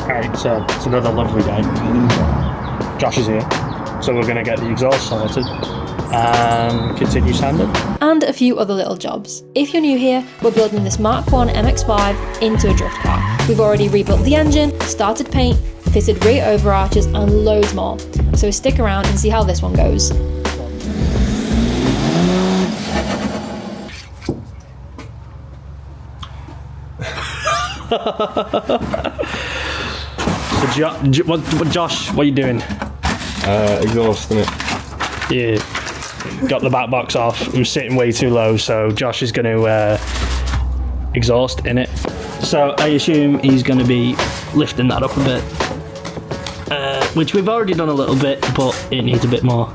Right, so it's another lovely day. Josh is here, so we're going to get the exhaust sorted and continue sanding. And a few other little jobs. If you're new here, we're building this Mark 1 Mx5 into a drift car. We've already rebuilt the engine, started paint, fitted rear overarches and loads more. So stick around and see how this one goes. So Josh, what are you doing? Exhausting it. Yeah, got the back box off. I'm sitting way too low, so Josh is going to exhaust in it. So I assume he's going to be lifting that up a bit, which we've already done a little bit, but it needs a bit more.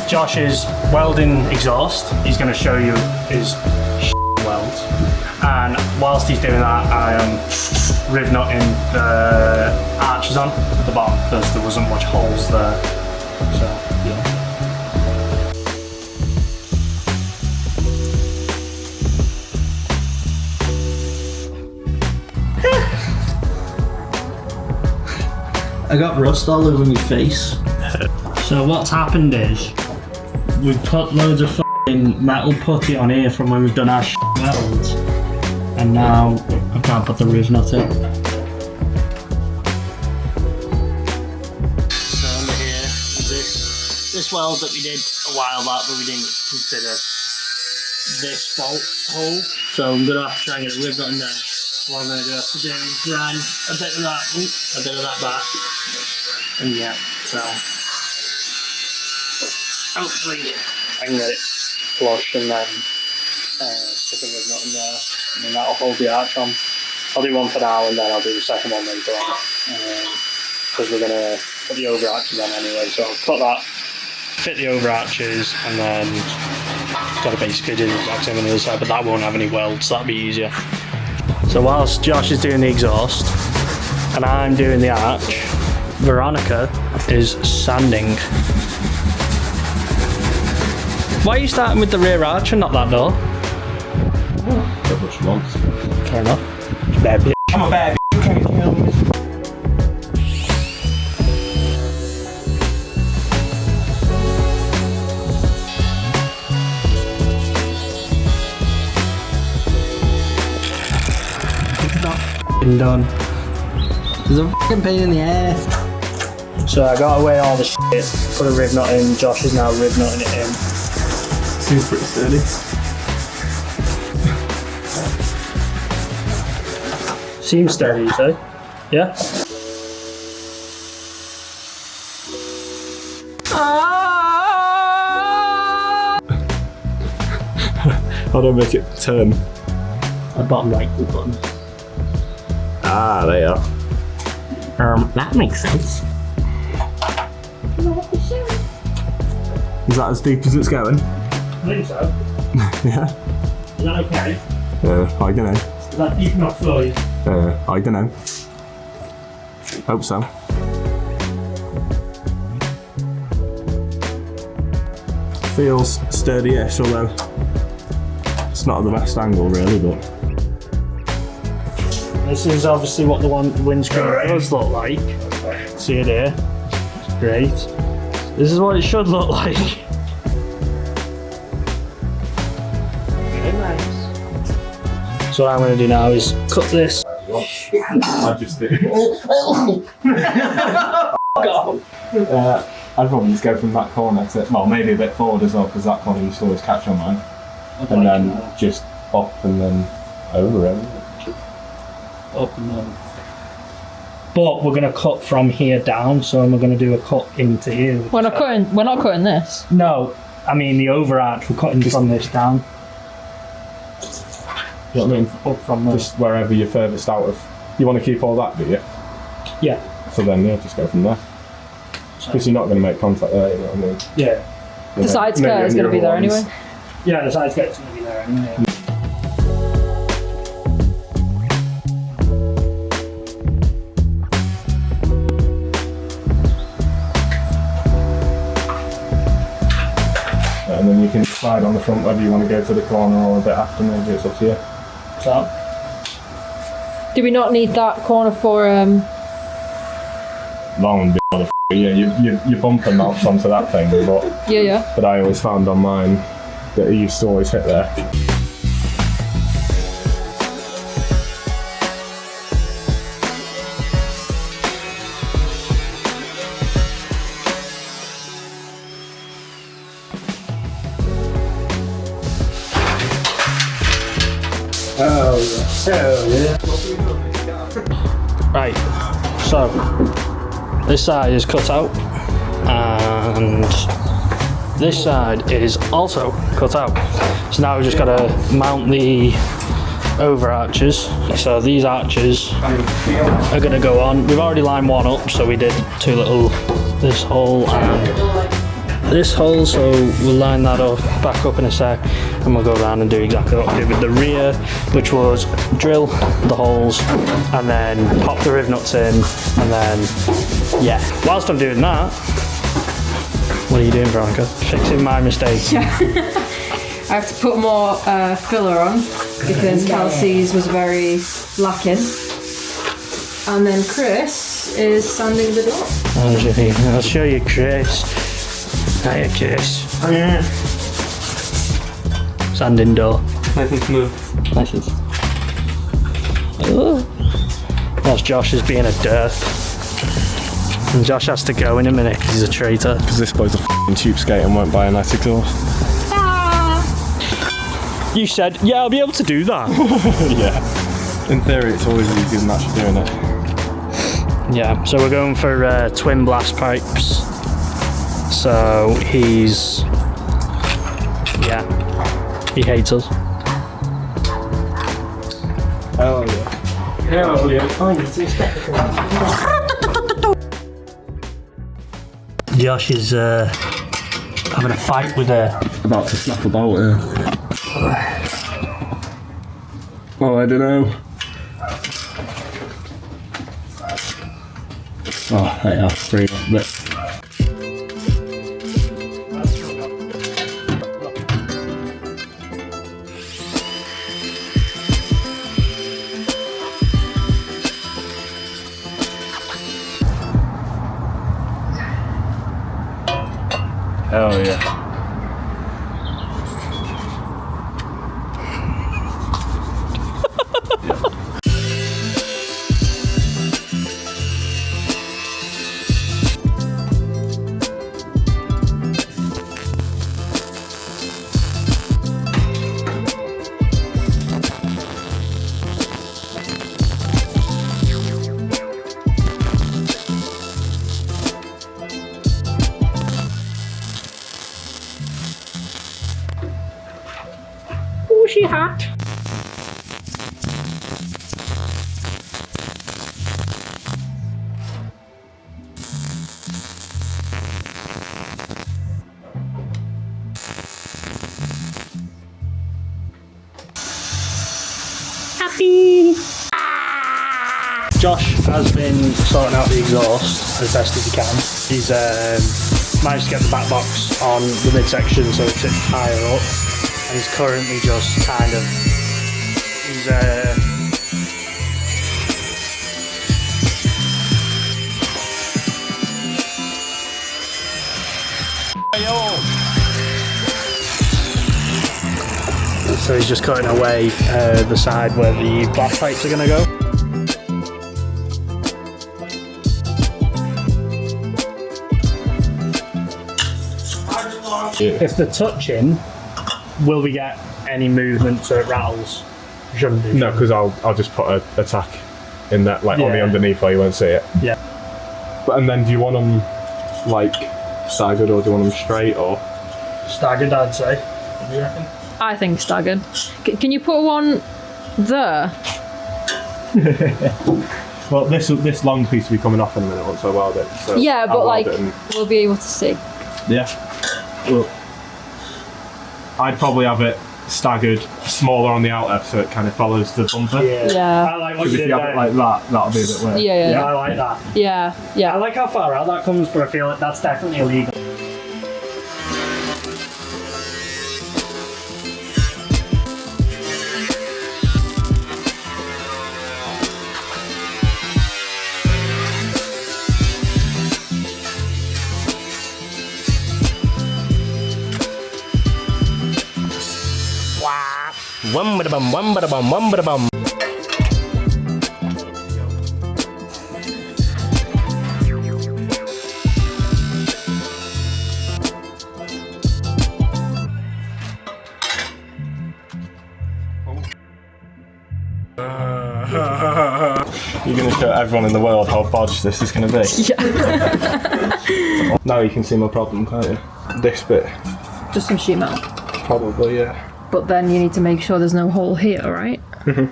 Josh is welding exhaust. He's going to show you his weld, and whilst he's doing that, I am riv knotting the arches on at the bottom because there wasn't much holes there. So yeah. I got rust all over my face. So what's happened is we've put loads of f***ing metal putty on here from when we've done our welds, and now I can't put the riv knot in. So under here, this weld that we did a while back, but we didn't consider this bolt hole. So I'm gonna have to try and get a riv knot in there. What I'm gonna do is grind a bit of that back, and yeah, so hopefully I can get it flush and then stick a riv knot in there, and then that'll hold the arch on. I'll do one for now and then I'll do the second one later on, because we're gonna put the over arches on anyway. So I'll cut that, fit the over arches, and then gotta basically do the exact same on the other side, but that won't have any welds, so that'll be easier. So whilst Josh is doing the exhaust and I'm doing the arch, Veronica is sanding. Why are you starting with the rear arch and not that door? That's what she wants. Fair enough. She's a bad bitch. I'm a bad bitch. You can't kill me. Done. There's a fucking pain in the ass. So I got away all the shit, put a riv knot in. Josh is now riv knotting it in. Seems pretty sturdy. Seems sturdy, you say? Yeah? How do I make it turn? The bottom right button. Ah, there you are. That makes sense. Is that as deep as it's going? I think so. Yeah. Is that okay? I don't know. Is that deep enough for you? I don't know. Hope so. Feels sturdy-ish, although it's not at the best angle really, but this is obviously what the windscreen does look like. See it here? Great. This is what it should look like. Very nice. So what I'm going to do now is cut this. I just did. I'd probably just go from that corner to, well, maybe a bit forward as well, because that corner used to always catch on mine. And then just up and then over it. Up and down. But we're going to cut from here down, so we're going to do a cut into here. We're not cutting this. No, I mean the overarch, we're cutting from this down. You know what I mean? Up from there. Just wherever you're furthest out of. You want to keep all that, do you? Yeah. So then, yeah, just go from there. Because you're not going to make contact there, you know what I mean? Yeah. The side skirt is going to be there anyway. Yeah, the side skirt's going to be there anyway. And then you can decide on the front whether you want to go to the corner or a bit after, maybe it's up to you. So, Do we not need that corner for Long motherfucker. Yeah, your bumper mounts onto that thing, but yeah. But I always found on mine that it used to always hit there. Right, so this side is cut out and this side is also cut out. So now we've just got to mount the overarches. So these arches are going to go on. We've already lined one up, so we did two little, this hole and this hole, so we'll line that up, back up in a sec, and we'll go around and do exactly what we did with the rear, which was drill the holes and then pop the riv nuts in, and then yeah. Whilst I'm doing that, what are you doing, Veronica? Fixing my mistake. I have to put more filler on because Kelsey's was very lacking. And then Chris is sanding the door. I'll show you, Chris. Hiya, Chris. Sanding door. Nice and smooth. Nice and whilst Josh is being a dirt. And Josh has to go in a minute because he's a traitor. Because this boy's a f***ing cheapskate and won't buy a nice exhaust. You said, yeah, I'll be able to do that. Yeah. In theory, it's always easier than actually doing it. Yeah, so we're going for twin blast pipes. So he's, yeah, he hates us. Hell yeah. Hell yeah. Josh is having a fight with her. About to snap a bolt here. Oh, I don't know. Oh, hey, I'll free a bit. Hell yeah. She hot. Happy. Josh has been sorting out the exhaust as best as he can. He's managed to get the back box on the midsection so it sits higher up. And he's currently just kind of, he's so he's just cutting away the side where the blast pipes are going to go. If they're touching, will we get any movement so it rattles? Shouldn't do. No, because I'll just put a tack in that, like on the underneath where you won't see it. Yeah. But and then do you want them like staggered or do you want them straight or? Staggered, I'd say. What do you reckon? I think staggered. Can you put one there? Well, this long piece will be coming off in a minute once I weld it. So Yeah, but I'll like weld it we'll be able to see. yeah. Well, I'd probably have it staggered smaller on the outer so it kind of follows the bumper. Yeah. I like what Because you if did you have there. it like that, that'll be a bit weird. Yeah. I like that. Yeah. I Yeah. like how far out that comes, but I feel like that's definitely illegal. Wum bada bum, wum bada bum, wum bada bum. You're going to show everyone in the world how bodged this is going to be. Yeah. Now you can see my problem, can't you? This bit. Just some sheet metal. Probably, yeah. But then you need to make sure there's no hole here, right? You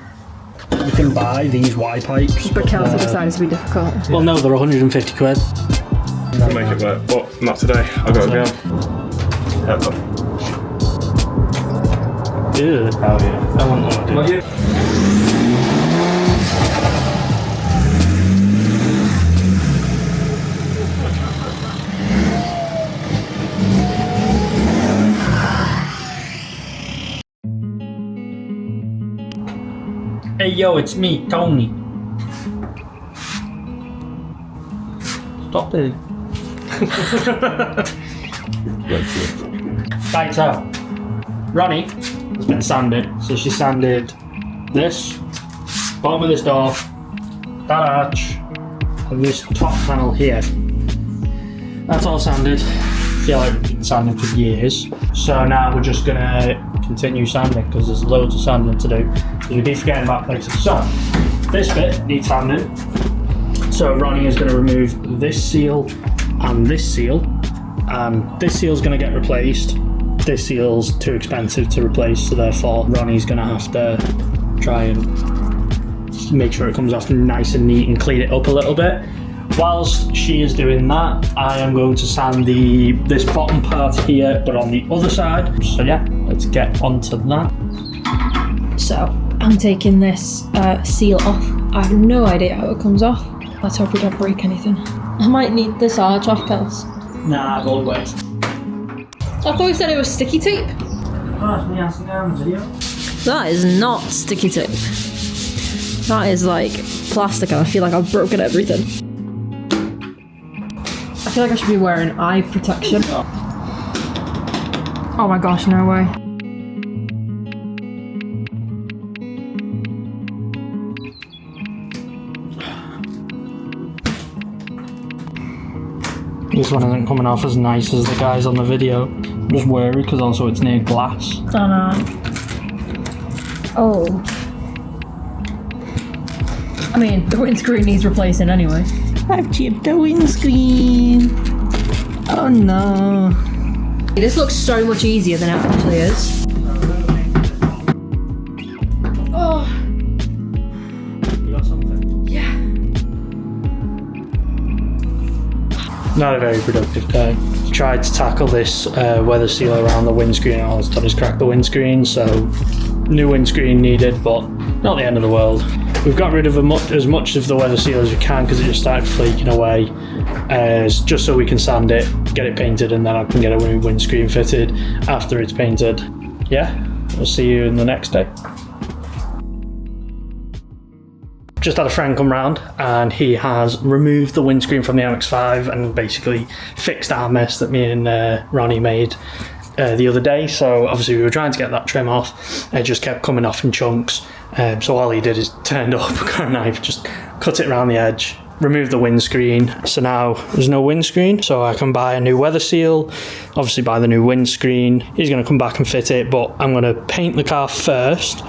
can buy these Y pipes. But Kelsey decided to be difficult. Well, no, they're 150 quid. I'll make it work, but not today. I've got to go. Ew. Hell yeah. I wouldn't want to do it. Hey yo, it's me, Tony. Stop it. Right, so Ronnie has been sanded. So she sanded this, bottom of this door, that arch, and this top panel here. That's all sanded. I feel like we've been sanding for years. So now we're just gonna continue sanding because there's loads of sanding to do. Because we keep forgetting about places. So this bit needs sanding. So Ronnie is going to remove this seal and this seal. This seal is going to get replaced. This seal's too expensive to replace, so therefore Ronnie's going to have to try and make sure it comes off nice and neat and clean it up a little bit. Whilst she is doing that, I am going to sand this bottom part here, but on the other side. So yeah, let's get onto that. So I'm taking this seal off. I have no idea how it comes off. Let's hope we don't break anything. I might need this arch off, Kels. Nah, go away. I thought you said it was sticky tape. Oh, it's me asking down the video. That is not sticky tape. That is like plastic, and I feel like I've broken everything. I feel like I should be wearing eye protection. Oh my gosh, no way. This one isn't coming off as nice as the guys on the video. I'm just worried because also it's near glass. Oh no. Oh. I mean, the windscreen needs replacing anyway. I've chipped the windscreen. Oh no. This looks so much easier than it actually is. Oh. You got something? Yeah. Not a very productive day. Tried to tackle this weather seal around the windscreen, and all it's done is crack the windscreen, so new windscreen needed, but not the end of the world. We've got rid of as much of the weather seal as we can because it just started flaking away, just so we can sand it, get it painted, and then I can get a new windscreen fitted after it's painted. Yeah, we'll see you in the next day. Just had a friend come round and he has removed the windscreen from the Mx5 and basically fixed our mess that me and Ronnie made the other day. So obviously we were trying to get that trim off, it just kept coming off in chunks. So all he did is turned up, got a knife, just cut it around the edge, removed the windscreen. So now there's no windscreen, so I can buy a new weather seal, obviously buy the new windscreen. He's going to come back and fit it, but I'm going to paint the car first,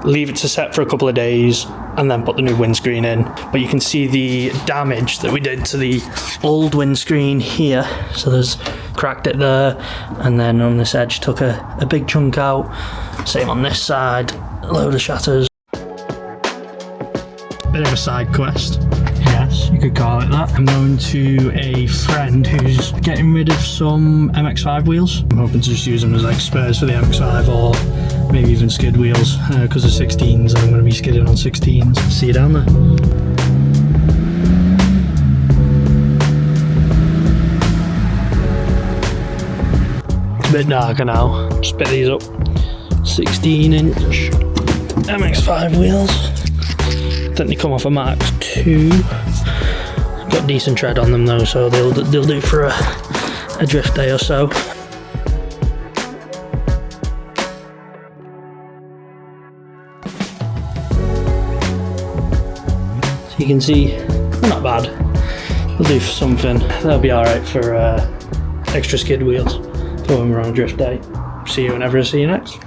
leave it to set for a couple of days, and then put the new windscreen in. But you can see the damage that we did to the old windscreen here. So there's cracked it there, and then on this edge took a big chunk out. Same on this side, a load of shatters. Bit of a side quest. Yes, you could call it that. I'm going to a friend who's getting rid of some Mx5 wheels. I'm hoping to just use them as like spares for the Mx5, or maybe even skid wheels, because of 16s, and I'm going to be skidding on 16s. See you down there. It's a bit darker now. Just bit these up. 16-inch Mx5 wheels. I think they come off a Mark II. Got decent tread on them though, so they'll do for a drift day or so. you can see they're not bad. They'll do something. They'll be alright for extra skid wheels for when we're on a drift day. See you whenever I see you next.